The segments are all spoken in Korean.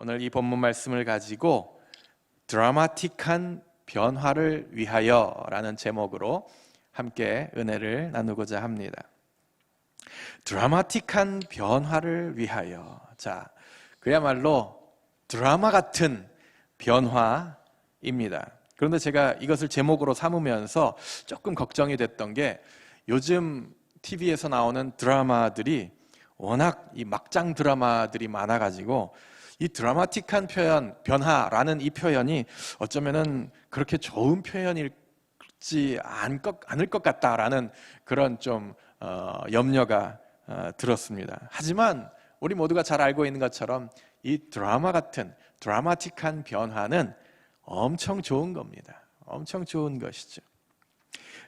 오늘 이 본문 말씀을 가지고 드라마틱한 변화를 위하여 라는 제목으로 함께 은혜를 나누고자 합니다. 드라마틱한 변화를 위하여. 자, 그야말로 드라마 같은 변화입니다. 그런데 제가 이것을 제목으로 삼으면서 조금 걱정이 됐던 게 요즘 TV에서 나오는 드라마들이 워낙 이 막장 드라마들이 많아가지고 이 드라마틱한 표현, 변화라는 이 표현이 어쩌면은 그렇게 좋은 표현일지 않을 것 같다라는 그런 좀 염려가 들었습니다. 하지만 우리 모두가 잘 알고 있는 것처럼 이 드라마 같은 드라마틱한 변화는 엄청 좋은 겁니다. 엄청 좋은 것이죠.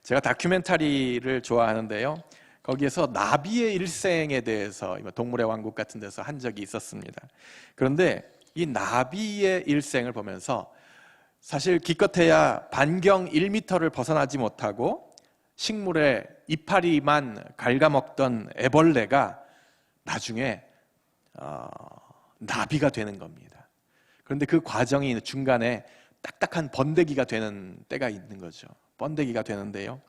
제가 다큐멘터리를 좋아하는데요, 거기에서 나비의 일생에 대해서 동물의 왕국 같은 데서 한 적이 있었습니다. 그런데 이 나비의 일생을 보면서 사실 기껏해야 반경 1m를 벗어나지 못하고 식물의 이파리만 갉아먹던 애벌레가 나중에 나비가 되는 겁니다. 그런데 그 과정이 중간에 딱딱한 번데기가 되는 때가 있는 거죠. 번데기가 되는데요,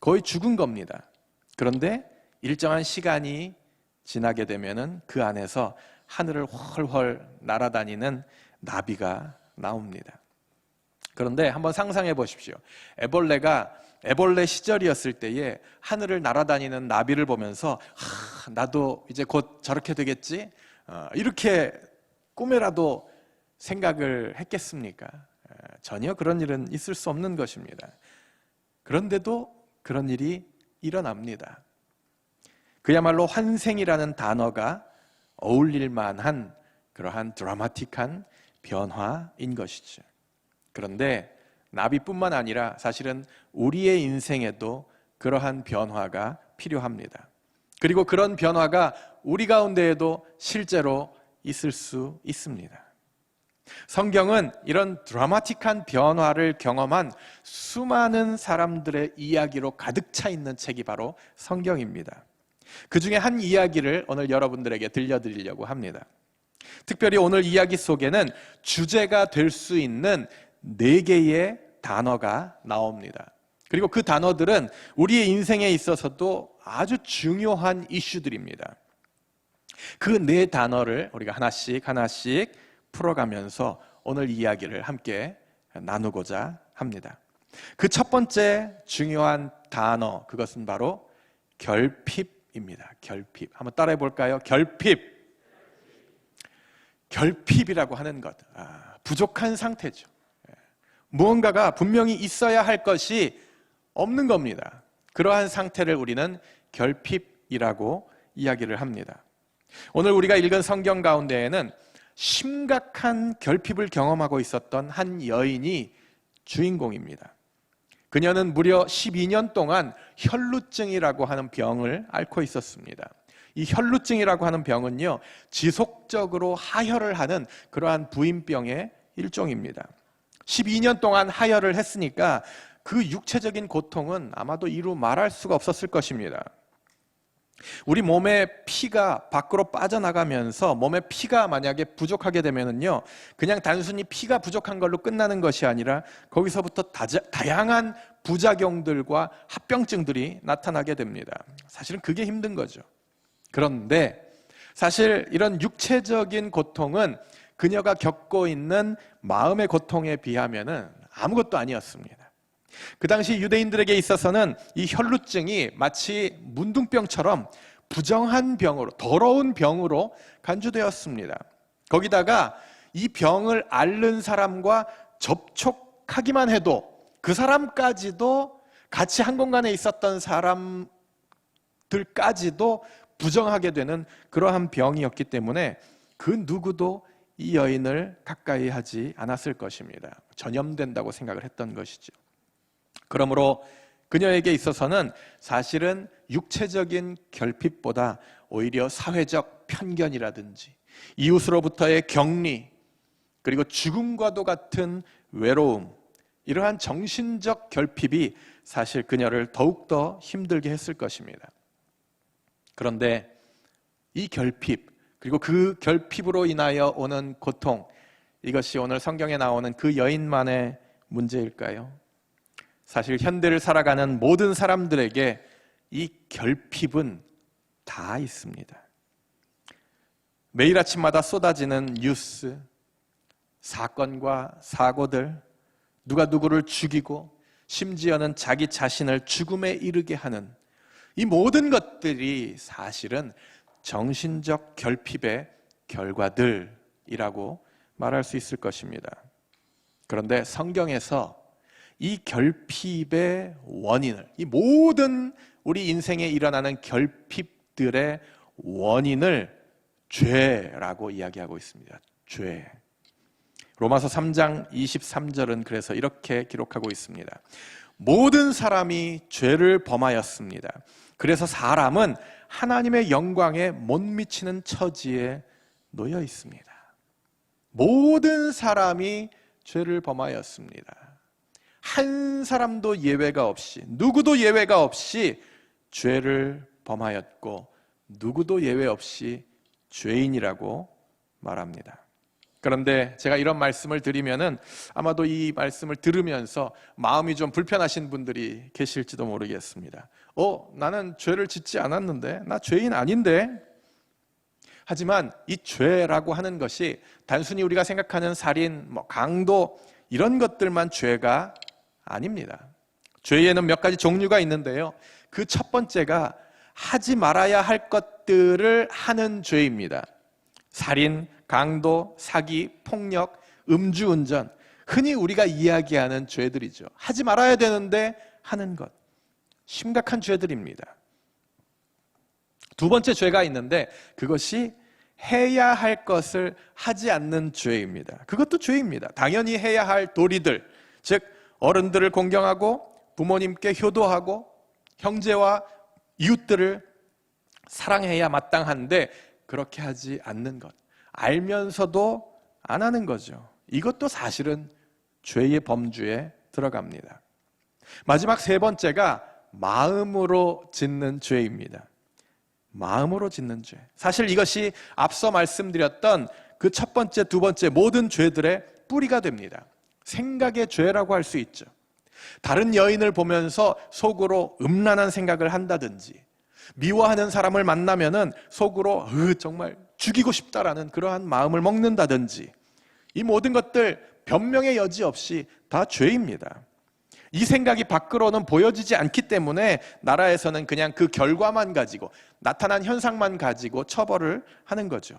거의 죽은 겁니다. 그런데 일정한 시간이 지나게 되면은 그 안에서 하늘을 훨훨 날아다니는 나비가 나옵니다. 그런데 한번 상상해 보십시오. 애벌레 시절이었을 때에 하늘을 날아다니는 나비를 보면서 나도 이제 곧 저렇게 되겠지? 이렇게 꿈에라도 생각을 했겠습니까? 전혀 그런 일은 있을 수 없는 것입니다. 그런데도 그런 일이 일어납니다. 그야말로 환생이라는 단어가 어울릴 만한 그러한 드라마틱한 변화인 것이죠. 그런데 나비뿐만 아니라 사실은 우리의 인생에도 그러한 변화가 필요합니다. 그리고 그런 변화가 우리 가운데에도 실제로 있을 수 있습니다. 성경은 이런 드라마틱한 변화를 경험한 수많은 사람들의 이야기로 가득 차 있는 책이 바로 성경입니다. 그 중에 한 이야기를 오늘 여러분들에게 들려드리려고 합니다. 특별히 오늘 이야기 속에는 주제가 될 수 있는 4개의 단어가 나옵니다. 그리고 그 단어들은 우리의 인생에 있어서도 아주 중요한 이슈들입니다. 그 4단어를 우리가 하나씩 풀어가면서 오늘 이야기를 함께 나누고자 합니다. 그 첫 번째 중요한 단어, 그것은 바로 결핍입니다. 결핍. 한번 따라해 볼까요? 결핍. 결핍이라고 하는 것, 부족한 상태죠. 무언가가 분명히 있어야 할 것이 없는 겁니다. 그러한 상태를 우리는 결핍이라고 이야기를 합니다. 오늘 우리가 읽은 성경 가운데에는 심각한 결핍을 경험하고 있었던 한 여인이 주인공입니다. 그녀는 무려 12년 동안 혈루증이라고 하는 병을 앓고 있었습니다. 이 혈루증이라고 하는 병은요, 지속적으로 하혈을 하는 그러한 부인병의 일종입니다. 12년 동안 하혈을 했으니까 그 육체적인 고통은 아마도 이루 말할 수가 없었을 것입니다. 우리 몸의 피가 밖으로 빠져나가면서 몸의 피가 만약에 부족하게 되면은요, 그냥 단순히 피가 부족한 걸로 끝나는 것이 아니라 거기서부터 다양한 부작용들과 합병증들이 나타나게 됩니다. 사실은 그게 힘든 거죠. 그런데 사실 이런 육체적인 고통은 그녀가 겪고 있는 마음의 고통에 비하면은 아무것도 아니었습니다. 그 당시 유대인들에게 있어서는 이 혈루증이 마치 문둥병처럼 부정한 병으로, 더러운 병으로 간주되었습니다. 거기다가 이 병을 앓는 사람과 접촉하기만 해도 그 사람까지도, 같이 한 공간에 있었던 사람들까지도 부정하게 되는 그러한 병이었기 때문에 그 누구도 이 여인을 가까이 하지 않았을 것입니다. 전염된다고 생각을 했던 것이죠. 그러므로 그녀에게 있어서는 사실은 육체적인 결핍보다 오히려 사회적 편견이라든지 이웃으로부터의 격리, 그리고 죽음과도 같은 외로움, 이러한 정신적 결핍이 사실 그녀를 더욱더 힘들게 했을 것입니다. 그런데 이 결핍, 그리고 그 결핍으로 인하여 오는 고통, 이것이 오늘 성경에 나오는 그 여인만의 문제일까요? 사실 현대를 살아가는 모든 사람들에게 이 결핍은 다 있습니다. 매일 아침마다 쏟아지는 뉴스, 사건과 사고들, 누가 누구를 죽이고 심지어는 자기 자신을 죽음에 이르게 하는 이 모든 것들이 사실은 정신적 결핍의 결과들이라고 말할 수 있을 것입니다. 그런데 성경에서 이 결핍의 원인을, 이 모든 우리 인생에 일어나는 결핍들의 원인을 죄라고 이야기하고 있습니다. 죄. 로마서 3장 23절은 그래서 이렇게 기록하고 있습니다. 모든 사람이 죄를 범하였습니다. 그래서 사람은 하나님의 영광에 못 미치는 처지에 놓여 있습니다. 모든 사람이 죄를 범하였습니다. 한 사람도 예외가 없이, 누구도 예외가 없이 죄를 범하였고 누구도 예외 없이 죄인이라고 말합니다. 그런데 제가 이런 말씀을 드리면은 아마도 이 말씀을 들으면서 마음이 좀 불편하신 분들이 계실지도 모르겠습니다. 나는 죄를 짓지 않았는데, 나 죄인 아닌데. 하지만 이 죄라고 하는 것이 단순히 우리가 생각하는 살인, 강도 이런 것들만 죄가 아닙니다. 죄에는 몇 가지 종류가 있는데요. 그 첫 번째가 하지 말아야 할 것들을 하는 죄입니다. 살인, 강도, 사기, 폭력, 음주운전, 흔히 우리가 이야기하는 죄들이죠. 하지 말아야 되는데 하는 것, 심각한 죄들입니다. 두 번째 죄가 있는데 그것이 해야 할 것을 하지 않는 죄입니다. 그것도 죄입니다. 당연히 해야 할 도리들, 즉 어른들을 공경하고 부모님께 효도하고 형제와 이웃들을 사랑해야 마땅한데 그렇게 하지 않는 것, 알면서도 안 하는 거죠. 이것도 사실은 죄의 범주에 들어갑니다. 마지막 세 번째가 마음으로 짓는 죄입니다. 마음으로 짓는 죄. 사실 이것이 앞서 말씀드렸던 그 첫 번째, 두 번째 모든 죄들의 뿌리가 됩니다. 생각의 죄라고 할 수 있죠. 다른 여인을 보면서 속으로 음란한 생각을 한다든지, 미워하는 사람을 만나면은 속으로 정말 죽이고 싶다라는 그러한 마음을 먹는다든지, 이 모든 것들 변명의 여지 없이 다 죄입니다. 이 생각이 밖으로는 보여지지 않기 때문에 나라에서는 그냥 그 결과만 가지고, 나타난 현상만 가지고 처벌을 하는 거죠.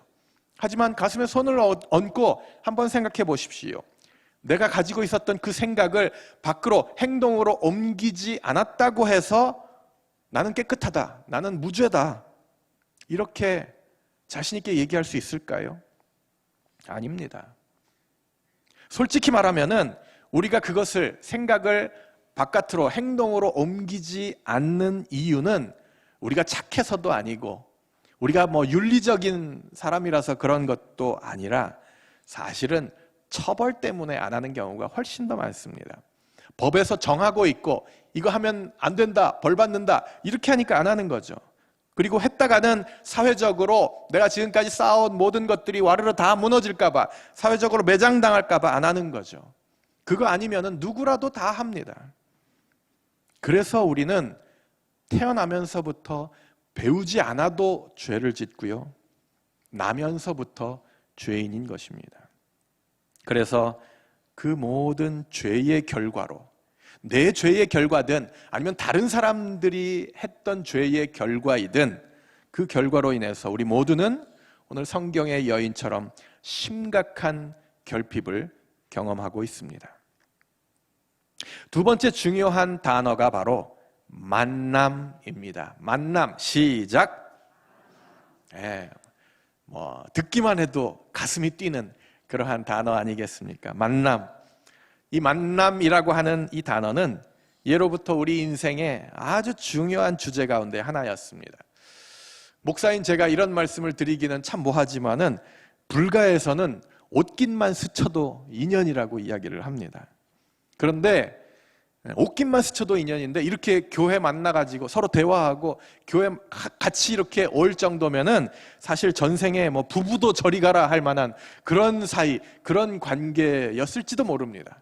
하지만 가슴에 손을 얹고 한번 생각해 보십시오. 내가 가지고 있었던 그 생각을 밖으로 행동으로 옮기지 않았다고 해서 나는 깨끗하다, 나는 무죄다, 이렇게 자신 있게 얘기할 수 있을까요? 아닙니다. 솔직히 말하면은 우리가 그것을, 생각을 바깥으로 행동으로 옮기지 않는 이유는 우리가 착해서도 아니고 우리가 윤리적인 사람이라서 그런 것도 아니라 사실은 처벌 때문에 안 하는 경우가 훨씬 더 많습니다. 법에서 정하고 있고 이거 하면 안 된다, 벌 받는다, 이렇게 하니까 안 하는 거죠. 그리고 했다가는 사회적으로 내가 지금까지 쌓아온 모든 것들이 와르르 다 무너질까 봐, 사회적으로 매장당할까 봐 안 하는 거죠. 그거 아니면은 누구라도 다 합니다. 그래서 우리는 태어나면서부터 배우지 않아도 죄를 짓고요, 나면서부터 죄인인 것입니다. 그래서 그 모든 죄의 결과로, 내 죄의 결과든 아니면 다른 사람들이 했던 죄의 결과이든 그 결과로 인해서 우리 모두는 오늘 성경의 여인처럼 심각한 결핍을 경험하고 있습니다. 두 번째 중요한 단어가 바로 만남입니다. 만남, 시작. 듣기만 해도 가슴이 뛰는 그러한 단어 아니겠습니까? 만남. 이 만남이라고 하는 이 단어는 예로부터 우리 인생의 아주 중요한 주제 가운데 하나였습니다. 목사인 제가 이런 말씀을 드리기는 참 뭐하지만은 불가에서는 옷깃만 스쳐도 인연이라고 이야기를 합니다. 그런데 옷깃만 스쳐도 인연인데 이렇게 교회 만나가지고 서로 대화하고 교회 같이 이렇게 올 정도면은 사실 전생에 뭐 부부도 저리 가라 할 만한 그런 사이, 그런 관계였을지도 모릅니다.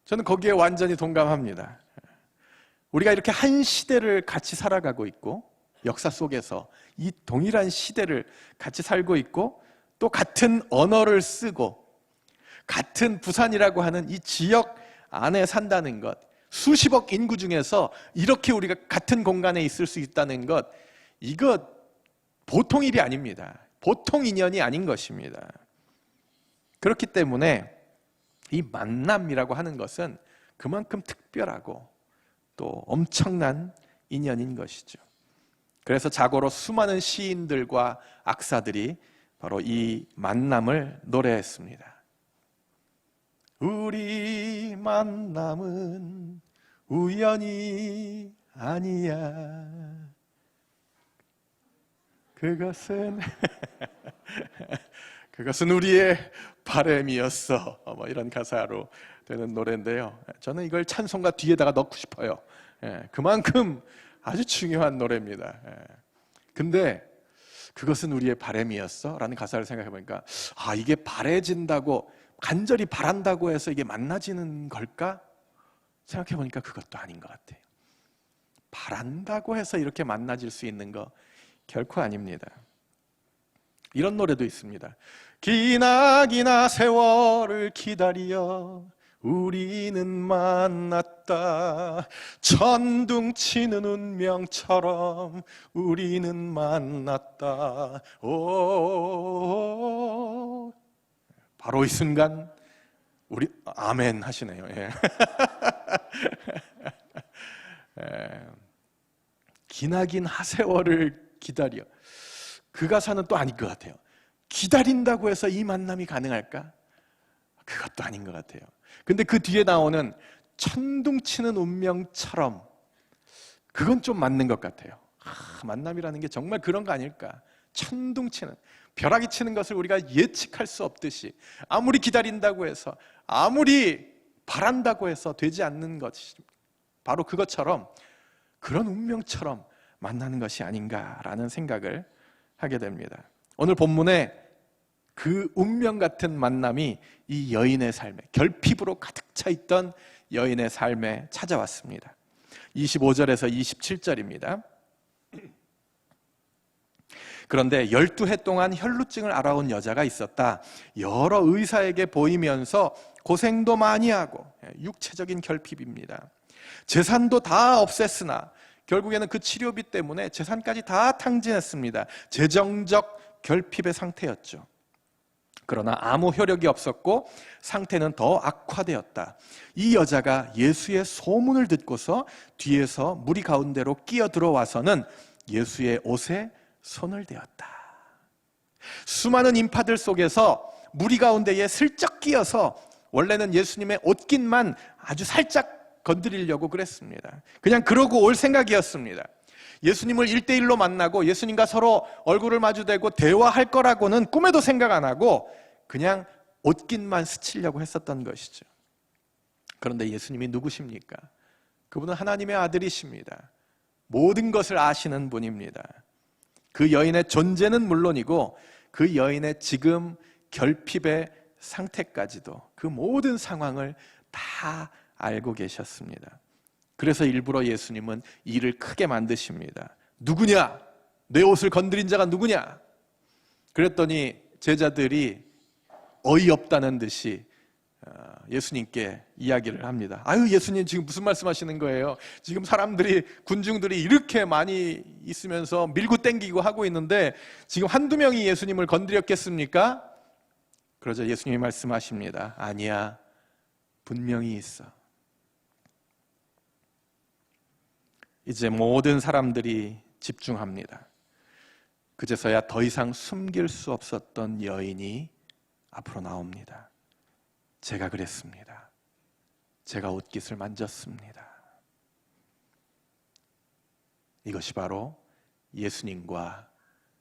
저는 거기에 완전히 동감합니다. 우리가 이렇게 한 시대를 같이 살아가고 있고 역사 속에서 이 동일한 시대를 같이 살고 있고 또 같은 언어를 쓰고 같은 부산이라고 하는 이 지역 안에 산다는 것, 수십억 인구 중에서 이렇게 우리가 같은 공간에 있을 수 있다는 것, 이거 보통 일이 아닙니다. 보통 인연이 아닌 것입니다. 그렇기 때문에 이 만남이라고 하는 것은 그만큼 특별하고 또 엄청난 인연인 것이죠. 그래서 자고로 수많은 시인들과 악사들이 바로 이 만남을 노래했습니다. 우리 만남은 우연이 아니야. 그것은 우리의 바람이었어. 뭐 이런 가사로 되는 노래인데요. 저는 이걸 찬송가 뒤에다가 넣고 싶어요. 그만큼 아주 중요한 노래입니다. 근데 그것은 우리의 바람이었어? 라는 가사를 생각해 보니까 이게 바래진다고 간절히 바란다고 해서 이게 만나지는 걸까? 생각해 보니까 그것도 아닌 것 같아요. 바란다고 해서 이렇게 만나질 수 있는 거 결코 아닙니다. 이런 노래도 있습니다. 기나기나 세월을 기다려 우리는 만났다. 천둥치는 운명처럼 우리는 만났다. 오, 바로 이 순간 우리 아멘 하시네요. 예. 기나긴 하세월을 기다려. 그 가사는 또 아닐 것 같아요. 기다린다고 해서 이 만남이 가능할까? 그것도 아닌 것 같아요. 근데 그 뒤에 나오는 천둥치는 운명처럼, 그건 좀 맞는 것 같아요. 만남이라는 게 정말 그런 거 아닐까? 천둥치는, 벼락이 치는 것을 우리가 예측할 수 없듯이 아무리 기다린다고 해서 아무리 바란다고 해서 되지 않는 것이 바로 그것처럼, 그런 운명처럼 만나는 것이 아닌가라는 생각을 하게 됩니다. 오늘 본문에 그 운명 같은 만남이 이 여인의 삶에, 결핍으로 가득 차 있던 여인의 삶에 찾아왔습니다. 25절에서 27절입니다. 그런데 12해 동안 혈루증을 앓아온 여자가 있었다. 여러 의사에게 보이면서 고생도 많이 하고, 육체적인 결핍입니다. 재산도 다 없앴으나 결국에는 그 치료비 때문에 재산까지 다 탕진했습니다. 재정적 결핍의 상태였죠. 그러나 아무 효력이 없었고 상태는 더 악화되었다. 이 여자가 예수의 소문을 듣고서 뒤에서 무리 가운데로 끼어 들어와서는 예수의 옷에 손을 대었다. 수많은 인파들 속에서 무리 가운데에 슬쩍 끼어서 원래는 예수님의 옷깃만 아주 살짝 건드리려고 그랬습니다. 그냥 그러고 올 생각이었습니다. 예수님을 1대1로 만나고 예수님과 서로 얼굴을 마주대고 대화할 거라고는 꿈에도 생각 안 하고 그냥 옷깃만 스치려고 했었던 것이죠. 그런데 예수님이 누구십니까? 그분은 하나님의 아들이십니다. 모든 것을 아시는 분입니다. 그 여인의 존재는 물론이고 그 여인의 지금 결핍의 상태까지도, 그 모든 상황을 다 알고 계셨습니다. 그래서 일부러 예수님은 일을 크게 만드십니다. 누구냐? 내 옷을 건드린 자가 누구냐? 그랬더니 제자들이 어이없다는 듯이 예수님께 이야기를 합니다. 아유, 예수님 지금 무슨 말씀하시는 거예요? 지금 사람들이, 군중들이 이렇게 많이 있으면서 밀고 땡기고 하고 있는데 지금 한두 명이 예수님을 건드렸겠습니까? 그러자 예수님이 말씀하십니다. 아니야, 분명히 있어. 이제 모든 사람들이 집중합니다. 그제서야 더 이상 숨길 수 없었던 여인이 앞으로 나옵니다. 제가 그랬습니다. 제가 옷깃을 만졌습니다. 이것이 바로 예수님과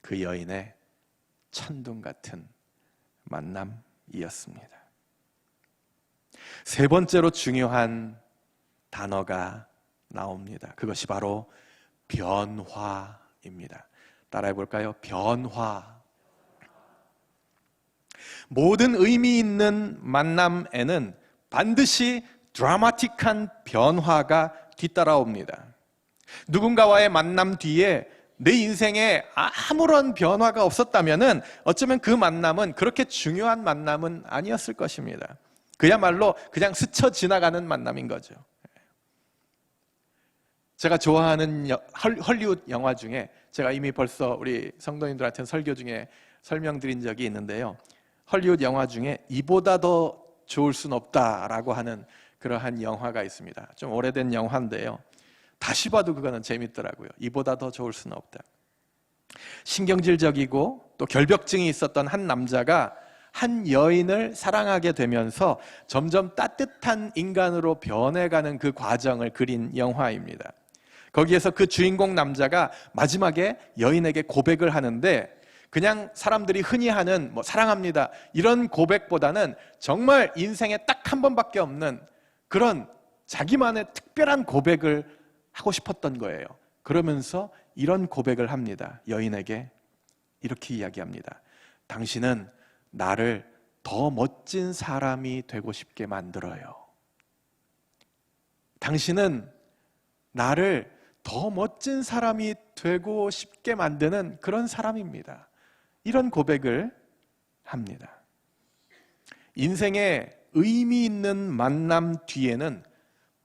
그 여인의 천둥 같은 만남이었습니다. 세 번째로 중요한 단어가 나옵니다. 그것이 바로 변화입니다. 따라해 볼까요? 변화. 모든 의미 있는 만남에는 반드시 드라마틱한 변화가 뒤따라옵니다. 누군가와의 만남 뒤에 내 인생에 아무런 변화가 없었다면 어쩌면 그 만남은 그렇게 중요한 만남은 아니었을 것입니다. 그야말로 그냥 스쳐 지나가는 만남인 거죠. 제가 좋아하는 헐리우드 영화 중에 제가 이미 벌써 우리 성도님들한테 설교 중에 설명드린 적이 있는데요. 헐리우드 영화 중에 이보다 더 좋을 순 없다라고 하는 그러한 영화가 있습니다. 좀 오래된 영화인데요. 다시 봐도 그거는 재밌더라고요. 이보다 더 좋을 수는 없다. 신경질적이고 또 결벽증이 있었던 한 남자가 한 여인을 사랑하게 되면서 점점 따뜻한 인간으로 변해가는 그 과정을 그린 영화입니다. 거기에서 그 주인공 남자가 마지막에 여인에게 고백을 하는데 그냥 사람들이 흔히 하는 사랑합니다 이런 고백보다는 정말 인생에 딱 한 번밖에 없는 그런 자기만의 특별한 고백을 하고 싶었던 거예요. 그러면서 이런 고백을 합니다. 여인에게 이렇게 이야기합니다. 당신은 나를 더 멋진 사람이 되고 싶게 만들어요. 당신은 나를 더 멋진 사람이 되고 싶게 만드는 그런 사람입니다. 이런 고백을 합니다. 인생의 의미 있는 만남 뒤에는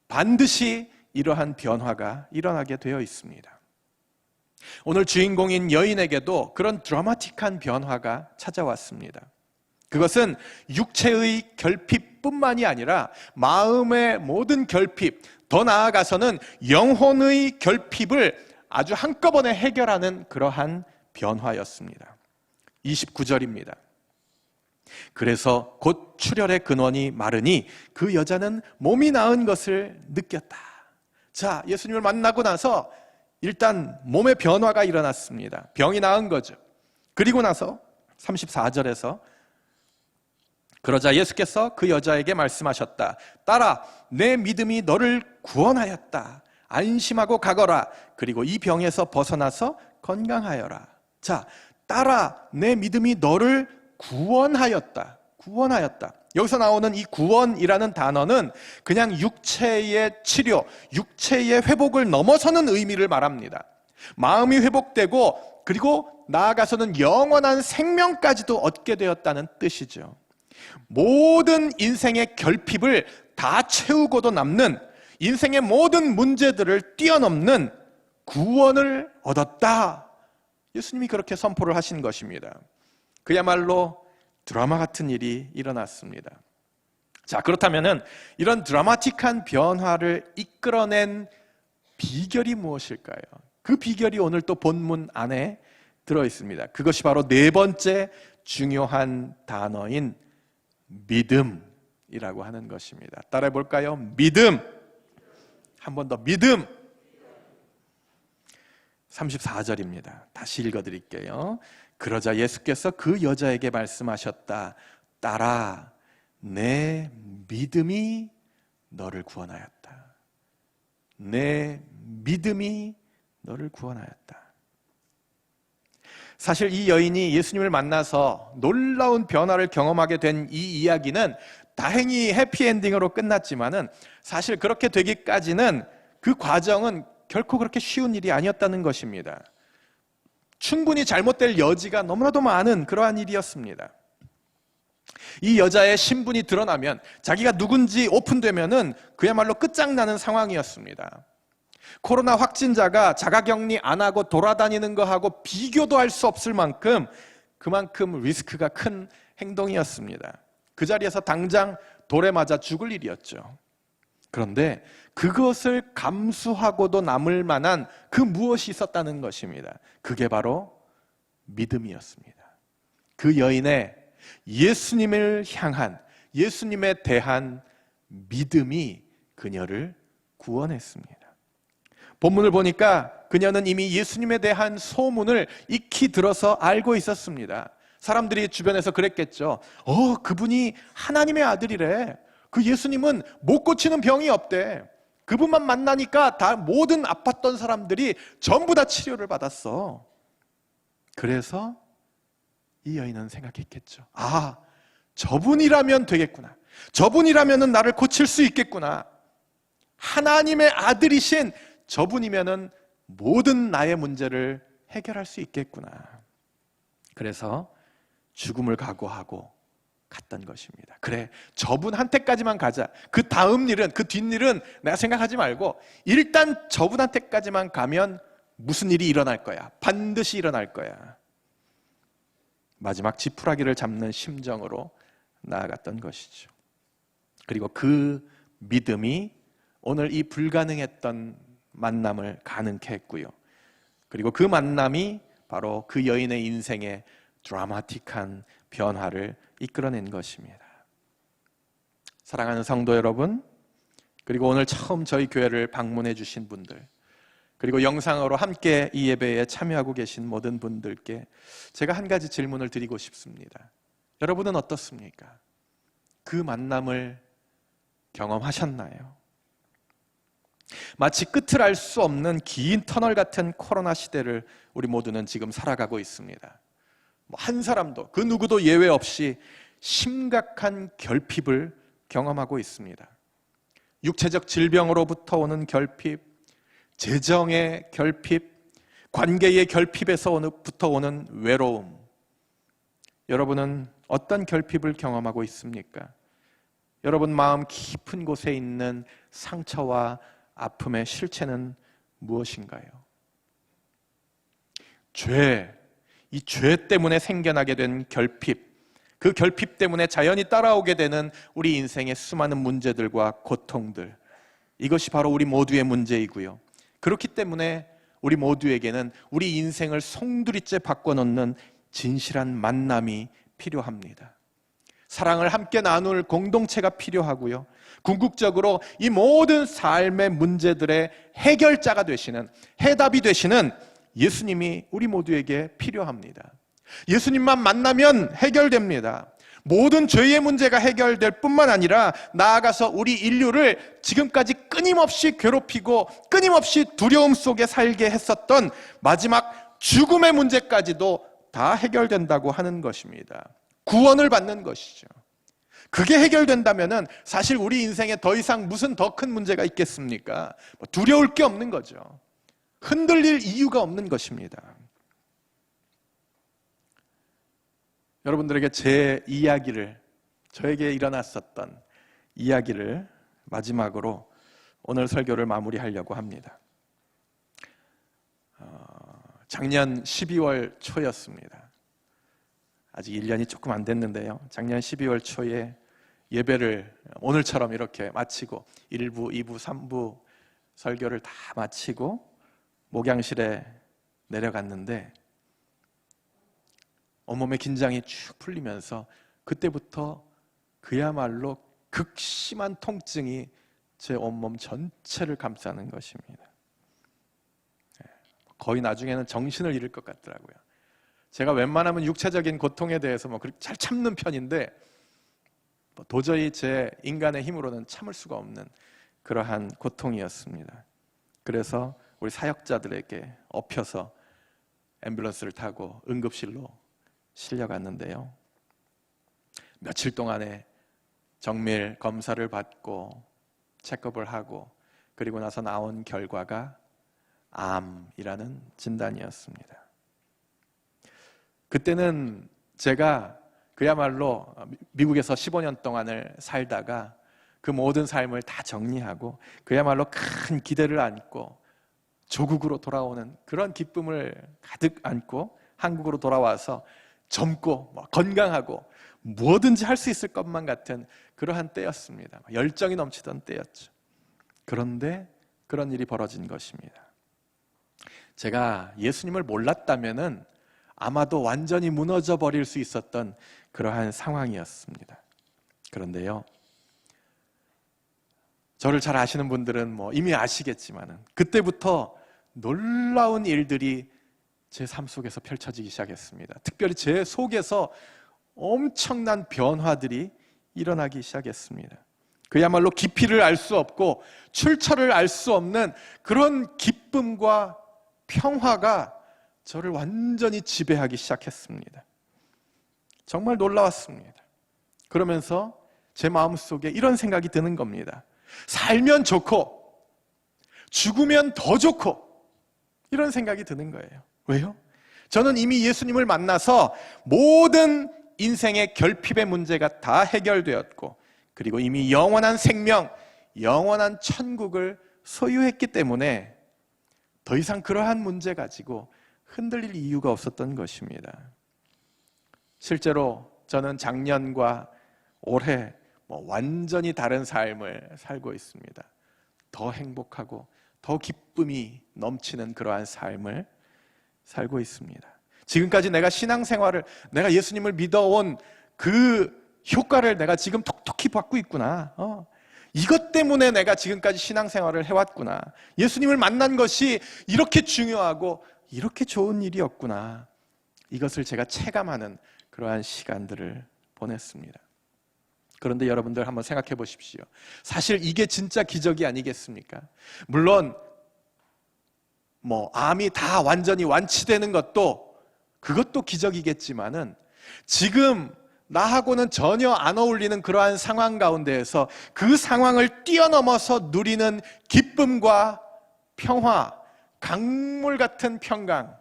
반드시 이러한 변화가 일어나게 되어 있습니다. 오늘 주인공인 여인에게도 그런 드라마틱한 변화가 찾아왔습니다. 그것은 육체의 결핍뿐만이 아니라 마음의 모든 결핍, 더 나아가서는 영혼의 결핍을 아주 한꺼번에 해결하는 그러한 변화였습니다. 29절입니다. 그래서 곧 출혈의 근원이 마르니 그 여자는 몸이 나은 것을 느꼈다. 자, 예수님을 만나고 나서 일단 몸의 변화가 일어났습니다. 병이 나은 거죠. 그리고 나서 34절에서 그러자 예수께서 그 여자에게 말씀하셨다. 딸아, 내 믿음이 너를 구원하였다. 안심하고 가거라. 그리고 이 병에서 벗어나서 건강하여라. 자, 딸아, 내 믿음이 너를 구원하였다. 구원하였다. 여기서 나오는 이 구원이라는 단어는 그냥 육체의 치료, 육체의 회복을 넘어서는 의미를 말합니다. 마음이 회복되고 그리고 나아가서는 영원한 생명까지도 얻게 되었다는 뜻이죠. 모든 인생의 결핍을 다 채우고도 남는 인생의 모든 문제들을 뛰어넘는 구원을 얻었다. 예수님이 그렇게 선포를 하신 것입니다. 그야말로 드라마 같은 일이 일어났습니다. 자, 그렇다면은 이런 드라마틱한 변화를 이끌어낸 비결이 무엇일까요? 그 비결이 오늘 또 본문 안에 들어 있습니다. 그것이 바로 네 번째 중요한 단어인 믿음이라고 하는 것입니다. 따라해 볼까요? 믿음. 한 번 더 믿음. 34절입니다. 다시 읽어드릴게요. 그러자 예수께서 그 여자에게 말씀하셨다. 딸아, 내 믿음이 너를 구원하였다. 내 믿음이 너를 구원하였다. 사실 이 여인이 예수님을 만나서 놀라운 변화를 경험하게 된 이 이야기는 다행히 해피엔딩으로 끝났지만은 사실 그렇게 되기까지는 그 과정은 결코 그렇게 쉬운 일이 아니었다는 것입니다. 충분히 잘못될 여지가 너무나도 많은 그러한 일이었습니다. 이 여자의 신분이 드러나면 자기가 누군지 오픈되면은 그야말로 끝장나는 상황이었습니다. 코로나 확진자가 자가격리 안 하고 돌아다니는 거하고 비교도 할 수 없을 만큼 그만큼 리스크가 큰 행동이었습니다. 그 자리에서 당장 돌에 맞아 죽을 일이었죠. 그런데 그것을 감수하고도 남을 만한 그 무엇이 있었다는 것입니다. 그게 바로 믿음이었습니다. 그 여인의 예수님을 향한, 예수님에 대한 믿음이 그녀를 구원했습니다. 본문을 보니까 그녀는 이미 예수님에 대한 소문을 익히 들어서 알고 있었습니다. 사람들이 주변에서 그랬겠죠. 그분이 하나님의 아들이래. 그 예수님은 못 고치는 병이 없대. 그분만 만나니까 다 모든 아팠던 사람들이 전부 다 치료를 받았어. 그래서 이 여인은 생각했겠죠. 아, 저분이라면 되겠구나. 저분이라면 나를 고칠 수 있겠구나. 하나님의 아들이신 저분이면 모든 나의 문제를 해결할 수 있겠구나. 그래서 죽음을 각오하고 갔던 것입니다. 그래, 저분한테까지만 가자. 그 다음 일은, 그 뒷일은 내가 생각하지 말고 일단 저분한테까지만 가면 무슨 일이 일어날 거야. 반드시 일어날 거야. 마지막 지푸라기를 잡는 심정으로 나아갔던 것이죠. 그리고 그 믿음이 오늘 이 불가능했던 만남을 가능케 했고요. 그리고 그 만남이 바로 그 여인의 인생에 드라마틱한 변화를 이끌어낸 것입니다. 사랑하는 성도 여러분, 그리고 오늘 처음 저희 교회를 방문해 주신 분들, 그리고 영상으로 함께 이 예배에 참여하고 계신 모든 분들께 제가 한 가지 질문을 드리고 싶습니다. 여러분은 어떻습니까? 그 만남을 경험하셨나요? 마치 끝을 알 수 없는 긴 터널 같은 코로나 시대를 우리 모두는 지금 살아가고 있습니다. 한 사람도, 그 누구도 예외 없이 심각한 결핍을 경험하고 있습니다. 육체적 질병으로부터 오는 결핍, 재정의 결핍, 관계의 결핍에서부터 오는 외로움. 여러분은 어떤 결핍을 경험하고 있습니까? 여러분 마음 깊은 곳에 있는 상처와 아픔의 실체는 무엇인가요? 이 죄 때문에 생겨나게 된 결핍, 그 결핍 때문에 자연히 따라오게 되는 우리 인생의 수많은 문제들과 고통들, 이것이 바로 우리 모두의 문제이고요. 그렇기 때문에 우리 모두에게는 우리 인생을 송두리째 바꿔놓는 진실한 만남이 필요합니다. 사랑을 함께 나눌 공동체가 필요하고요. 궁극적으로 이 모든 삶의 문제들의 해결자가 되시는, 해답이 되시는 예수님이 우리 모두에게 필요합니다. 예수님만 만나면 해결됩니다. 모든 죄의 문제가 해결될 뿐만 아니라 나아가서 우리 인류를 지금까지 끊임없이 괴롭히고 끊임없이 두려움 속에 살게 했었던 마지막 죽음의 문제까지도 다 해결된다고 하는 것입니다. 구원을 받는 것이죠. 그게 해결된다면 사실 우리 인생에 더 이상 무슨 더 큰 문제가 있겠습니까? 두려울 게 없는 거죠. 흔들릴 이유가 없는 것입니다. 여러분들에게 제 이야기를, 저에게 일어났었던 이야기를 마지막으로 오늘 설교를 마무리하려고 합니다. 작년 12월 초였습니다. 아직 1년이 조금 안 됐는데요. 작년 12월 초에 예배를 오늘처럼 이렇게 마치고 1부, 2부, 3부 설교를 다 마치고 목양실에 내려갔는데 온몸의 긴장이 쭉 풀리면서 그때부터 그야말로 극심한 통증이 제 온몸 전체를 감싸는 것입니다. 거의 나중에는 정신을 잃을 것 같더라고요. 제가 웬만하면 육체적인 고통에 대해서 그렇게 잘 참는 편인데 도저히 제 인간의 힘으로는 참을 수가 없는 그러한 고통이었습니다. 그래서 우리 사역자들에게 업혀서 앰뷸런스를 타고 응급실로 실려갔는데요. 며칠 동안에 정밀 검사를 받고 체크업을 하고 그리고 나서 나온 결과가 암이라는 진단이었습니다. 그때는 제가 그야말로 미국에서 15년 동안을 살다가 그 모든 삶을 다 정리하고 그야말로 큰 기대를 안고 조국으로 돌아오는 그런 기쁨을 가득 안고 한국으로 돌아와서 젊고 건강하고 뭐든지 할 수 있을 것만 같은 그러한 때였습니다. 열정이 넘치던 때였죠. 그런데 그런 일이 벌어진 것입니다. 제가 예수님을 몰랐다면은 아마도 완전히 무너져 버릴 수 있었던 그러한 상황이었습니다. 그런데요, 저를 잘 아시는 분들은 이미 아시겠지만은 그때부터 놀라운 일들이 제 삶 속에서 펼쳐지기 시작했습니다. 특별히 제 속에서 엄청난 변화들이 일어나기 시작했습니다. 그야말로 깊이를 알 수 없고 출처를 알 수 없는 그런 기쁨과 평화가 저를 완전히 지배하기 시작했습니다. 정말 놀라웠습니다. 그러면서 제 마음속에 이런 생각이 드는 겁니다. 살면 좋고 죽으면 더 좋고, 이런 생각이 드는 거예요. 왜요? 저는 이미 예수님을 만나서 모든 인생의 결핍의 문제가 다 해결되었고, 그리고 이미 영원한 생명, 영원한 천국을 소유했기 때문에 더 이상 그러한 문제 가지고 흔들릴 이유가 없었던 것입니다. 실제로 저는 작년과 올해 완전히 다른 삶을 살고 있습니다. 더 행복하고 더 기쁨이 넘치는 그러한 삶을 살고 있습니다. 지금까지 내가 신앙생활을, 내가 예수님을 믿어온 그 효과를 내가 지금 톡톡히 받고 있구나. 이것 때문에 내가 지금까지 신앙생활을 해왔구나. 예수님을 만난 것이 이렇게 중요하고 이렇게 좋은 일이었구나. 이것을 제가 체감하는 그러한 시간들을 보냈습니다. 그런데 여러분들 한번 생각해 보십시오. 사실 이게 진짜 기적이 아니겠습니까? 물론 암이 다 완전히 완치되는 것도, 그것도 기적이겠지만은, 지금 나하고는 전혀 안 어울리는 그러한 상황 가운데에서 그 상황을 뛰어넘어서 누리는 기쁨과 평화, 강물 같은 평강,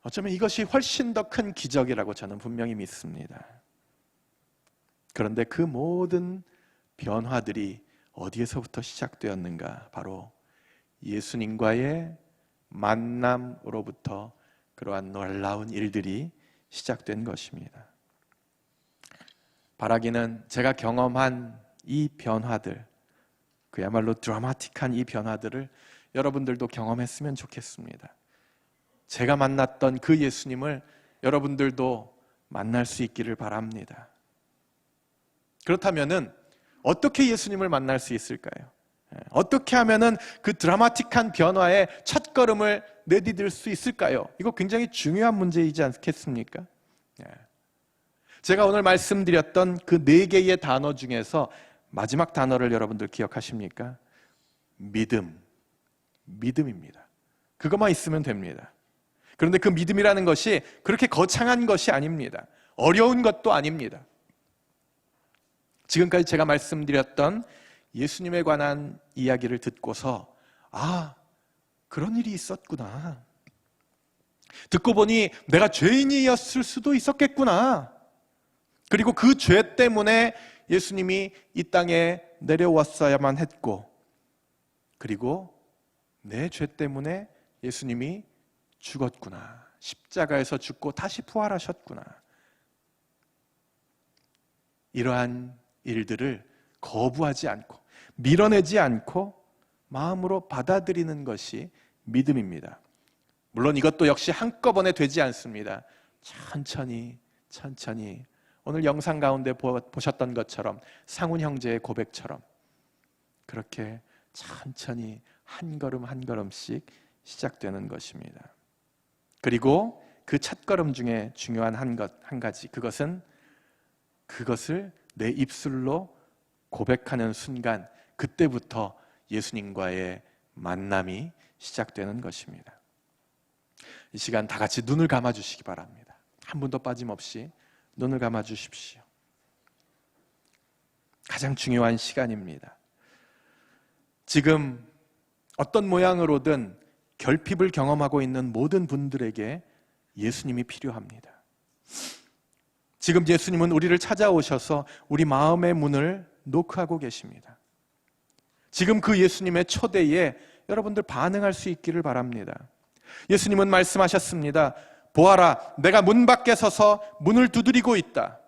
어쩌면 이것이 훨씬 더 큰 기적이라고 저는 분명히 믿습니다. 그런데 그 모든 변화들이 어디에서부터 시작되었는가? 바로 예수님과의 만남으로부터 그러한 놀라운 일들이 시작된 것입니다. 바라기는 제가 경험한 이 변화들, 그야말로 드라마틱한 이 변화들을 여러분들도 경험했으면 좋겠습니다. 제가 만났던 그 예수님을 여러분들도 만날 수 있기를 바랍니다. 그렇다면은 어떻게 예수님을 만날 수 있을까요? 어떻게 하면은 그 드라마틱한 변화의 첫걸음을 내디딜 수 있을까요? 이거 굉장히 중요한 문제이지 않겠습니까? 제가 오늘 말씀드렸던 그 4개의 단어 중에서 마지막 단어를 여러분들 기억하십니까? 믿음입니다. 그것만 있으면 됩니다. 그런데 그 믿음이라는 것이 그렇게 거창한 것이 아닙니다. 어려운 것도 아닙니다. 지금까지 제가 말씀드렸던 예수님에 관한 이야기를 듣고서, 그런 일이 있었구나. 듣고 보니 내가 죄인이었을 수도 있었겠구나. 그리고 그 죄 때문에 예수님이 이 땅에 내려왔어야만 했고, 그리고 내 죄 때문에 예수님이 죽었구나. 십자가에서 죽고 다시 부활하셨구나. 이러한 일들을 거부하지 않고 밀어내지 않고 마음으로 받아들이는 것이 믿음입니다. 물론 이것도 역시 한꺼번에 되지 않습니다. 천천히 오늘 영상 가운데 보셨던 것처럼, 상훈 형제의 고백처럼 그렇게 천천히 한 걸음 한 걸음씩 시작되는 것입니다. 그리고 그 첫걸음 중에 중요한 한 가지, 그것을 내 입술로 고백하는 순간, 그때부터 예수님과의 만남이 시작되는 것입니다. 이 시간 다 같이 눈을 감아 주시기 바랍니다. 한 분도 빠짐없이 눈을 감아 주십시오. 가장 중요한 시간입니다. 지금 어떤 모양으로든 결핍을 경험하고 있는 모든 분들에게 예수님이 필요합니다. 지금 예수님은 우리를 찾아오셔서 우리 마음의 문을 노크하고 계십니다. 지금 그 예수님의 초대에 여러분들 반응할 수 있기를 바랍니다. 예수님은 말씀하셨습니다. 보아라, 내가 문 밖에 서서 문을 두드리고 있다.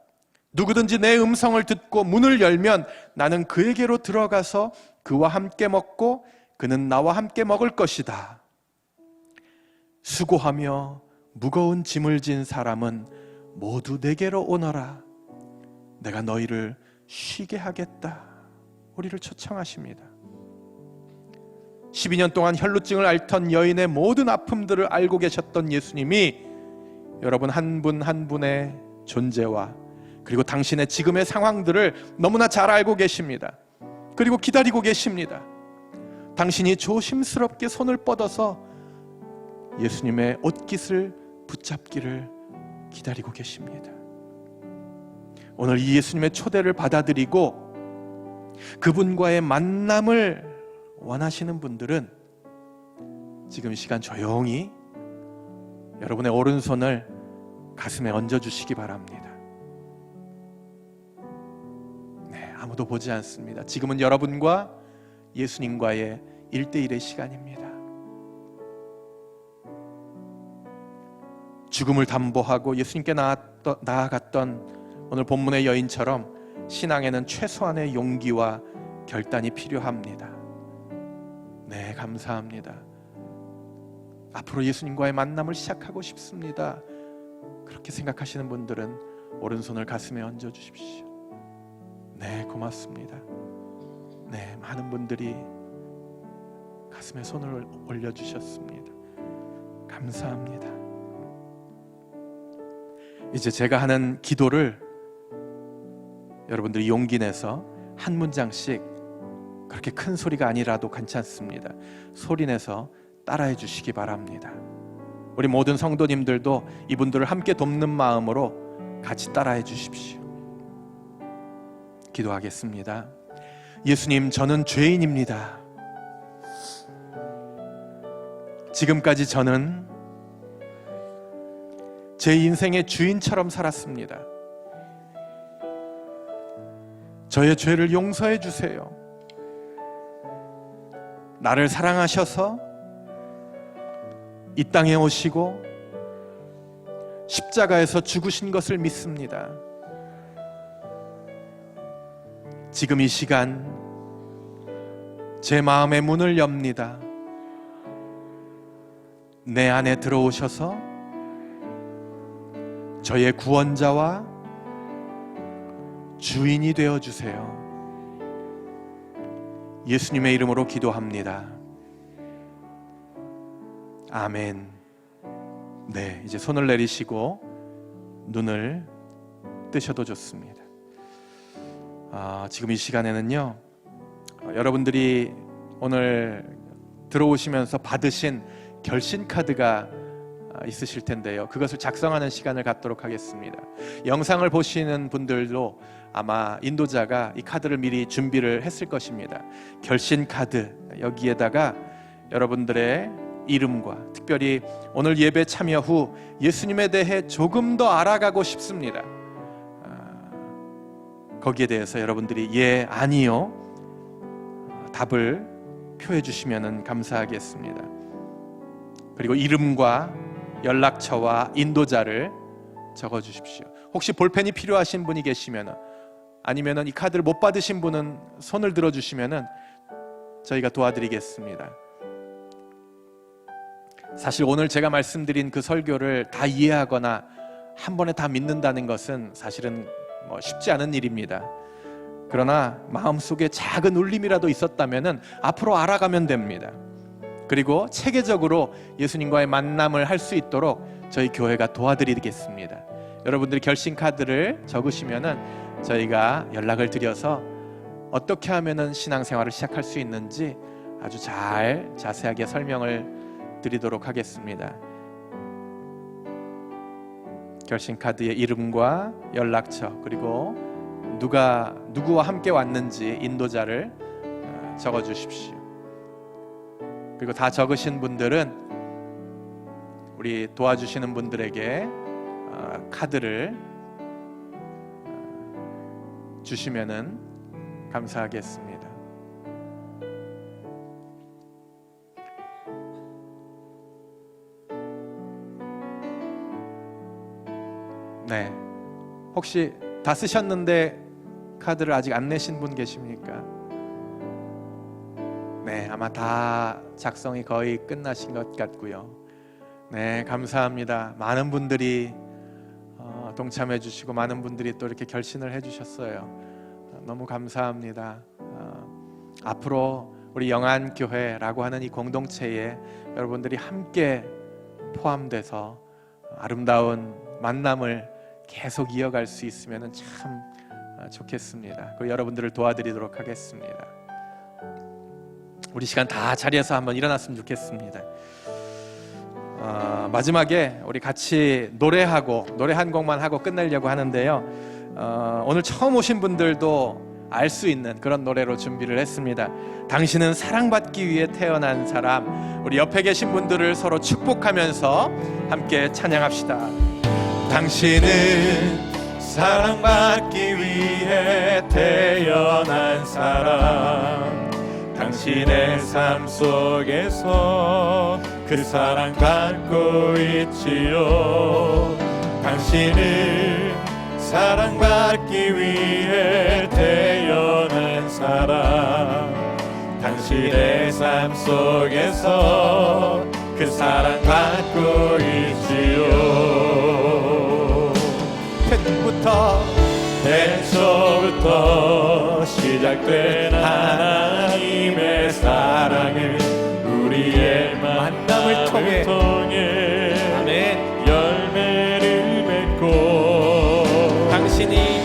누구든지 내 음성을 듣고 문을 열면 나는 그에게로 들어가서 그와 함께 먹고 그는 나와 함께 먹을 것이다. 수고하며 무거운 짐을 진 사람은 모두 내게로 오너라. 내가 너희를 쉬게 하겠다. 우리를 초청하십니다. 12년 동안 혈루증을 앓던 여인의 모든 아픔들을 알고 계셨던 예수님이 여러분 한 분 한 분의 존재와 그리고 당신의 지금의 상황들을 너무나 잘 알고 계십니다. 그리고 기다리고 계십니다. 당신이 조심스럽게 손을 뻗어서 예수님의 옷깃을 붙잡기를 기다리고 계십니다. 오늘 이 예수님의 초대를 받아들이고 그분과의 만남을 원하시는 분들은 지금 이 시간 조용히 여러분의 오른손을 가슴에 얹어주시기 바랍니다. 네, 아무도 보지 않습니다. 지금은 여러분과 예수님과의 1대1의 시간입니다. 죽음을 담보하고 예수님께 나아갔던 오늘 본문의 여인처럼 신앙에는 최소한의 용기와 결단이 필요합니다. 네, 감사합니다. 앞으로 예수님과의 만남을 시작하고 싶습니다. 그렇게 생각하시는 분들은 오른손을 가슴에 얹어주십시오. 네, 고맙습니다. 네, 많은 분들이 가슴에 손을 올려주셨습니다. 감사합니다. 이제 제가 하는 기도를 여러분들이 용기 내서 한 문장씩, 그렇게 큰 소리가 아니라도 괜찮습니다, 소리 내서 따라해 주시기 바랍니다. 우리 모든 성도님들도 이분들을 함께 돕는 마음으로 같이 따라해 주십시오. 기도하겠습니다. 예수님, 저는 죄인입니다. 지금까지 저는 제 인생의 주인처럼 살았습니다. 저의 죄를 용서해 주세요. 나를 사랑하셔서 이 땅에 오시고 십자가에서 죽으신 것을 믿습니다. 지금 이 시간 제 마음의 문을 엽니다. 내 안에 들어오셔서 저의 구원자와 주인이 되어주세요. 예수님의 이름으로 기도합니다. 아멘. 네, 이제 손을 내리시고 눈을 뜨셔도 좋습니다. 지금 이 시간에는요, 여러분들이 오늘 들어오시면서 받으신 결신 카드가 있으실 텐데요, 그것을 작성하는 시간을 갖도록 하겠습니다. 영상을 보시는 분들도 아마 인도자가 이 카드를 미리 준비를 했을 것입니다. 결신 카드, 여기에다가 여러분들의 이름과 특별히 오늘 예배 참여 후 예수님에 대해 조금 더 알아가고 싶습니다, 거기에 대해서 여러분들이 예, 아니요 답을 표해 주시면 감사하겠습니다. 그리고 이름과 연락처와 인도자를 적어 주십시오. 혹시 볼펜이 필요하신 분이 계시면, 아니면 이 카드를 못 받으신 분은 손을 들어 주시면 저희가 도와드리겠습니다. 사실 오늘 제가 말씀드린 그 설교를 다 이해하거나 한 번에 다 믿는다는 것은 사실은 쉽지 않은 일입니다. 그러나 마음속에 작은 울림이라도 있었다면 앞으로 알아가면 됩니다. 그리고 체계적으로 예수님과의 만남을 할 수 있도록 저희 교회가 도와드리겠습니다. 여러분들이 결신 카드를 적으시면 저희가 연락을 드려서 어떻게 하면 신앙생활을 시작할 수 있는지 아주 자세하게 설명을 드리도록 하겠습니다. 결신 카드의 이름과 연락처, 그리고 누구와 함께 왔는지 인도자를 적어 주십시오. 그리고 다 적으신 분들은 우리 도와주시는 분들에게 카드를 주시면은 감사하겠습니다. 네, 혹시 다 쓰셨는데 카드를 아직 안 내신 분 계십니까? 네, 아마 다 작성이 거의 끝나신 것 같고요. 네, 감사합니다. 많은 분들이 동참해 주시고 많은 분들이 또 이렇게 결신을 해 주셨어요. 너무 감사합니다. 앞으로 우리 영안교회라고 하는 이 공동체에 여러분들이 함께 포함돼서 아름다운 만남을 계속 이어갈 수 있으면 참 좋겠습니다. 그 여러분들을 도와드리도록 하겠습니다. 우리 시간 다 자리에서 한번 일어났으면 좋겠습니다. 마지막에 우리 같이 노래 한 곡만 하고 끝내려고 하는데요. 오늘 처음 오신 분들도 알 수 있는 그런 노래로 준비를 했습니다. 당신은 사랑받기 위해 태어난 사람. 우리 옆에 계신 분들을 서로 축복하면서 함께 찬양합시다. 당신은 사랑받기 위해 태어난 사람. 당신의 삶 속에서 그 사랑 받고 있지요. 당신은 사랑받기 위해 태어난 사람. 당신의 삶 속에서 그 사랑 받고 있지요. 태초부터 시작된 하나님의 사랑은 우리의 만남을 통해 아멘. 열매를 맺고 당신이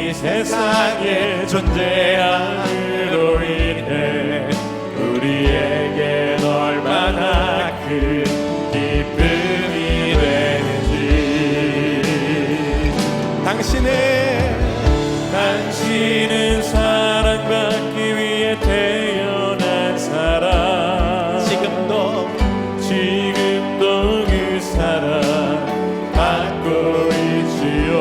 이 세상에 존재함으로 인해 우리에겐 얼마나 큰 기쁨이 되는지. 당신은 사랑받기 위해 태어난 사람. 지금도 그 사랑 받고 있지요.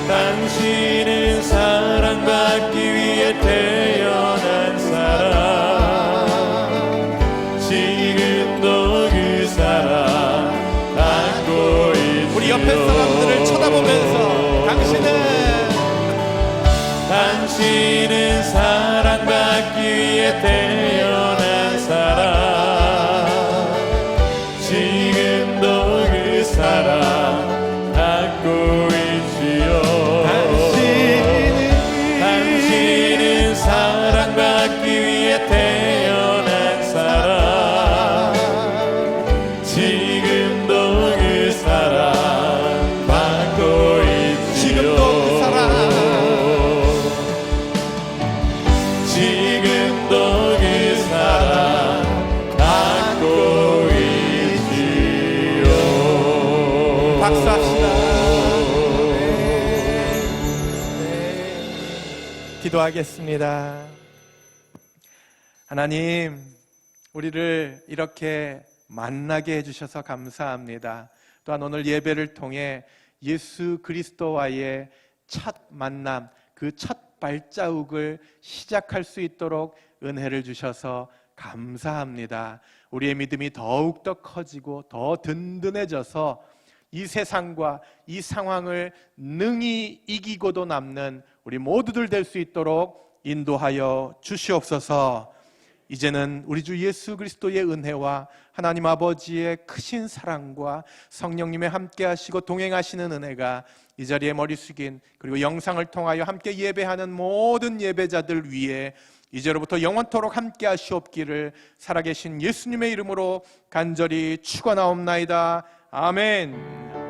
당신은 사랑받기 위해 태어난 사람. 지금도 그 사랑 받고 있지요. 우리 옆에 사람들을 쳐다보면서 당신은 사랑받기 위해 태어난 사람. 지금도 그 사랑 받고 있지요. 당신은 사랑받기 위해 태어난 사람. 지금도 그 사랑 받고 있지요. 지금도 그 사랑 받고 있지요. 박수합시다. 기도하겠습니다. 하나님, 우리를 이렇게 만나게 해주셔서 감사합니다. 또한 오늘 예배를 통해 예수 그리스도와의 첫 만남, 그 첫 발자국을 시작할 수 있도록 은혜를 주셔서 감사합니다. 우리의 믿음이 더욱더 커지고 더 든든해져서 이 세상과 이 상황을 능히 이기고도 남는 우리 모두들 될 수 있도록 인도하여 주시옵소서. 이제는 우리 주 예수 그리스도의 은혜와 하나님 아버지의 크신 사랑과 성령님의 함께 하시고 동행하시는 은혜가 이 자리에 머리 숙인 그리고 영상을 통하여 함께 예배하는 모든 예배자들 위에 이제로부터 영원토록 함께 하시옵기를 살아계신 예수님의 이름으로 간절히 축원하옵나이다. 아멘.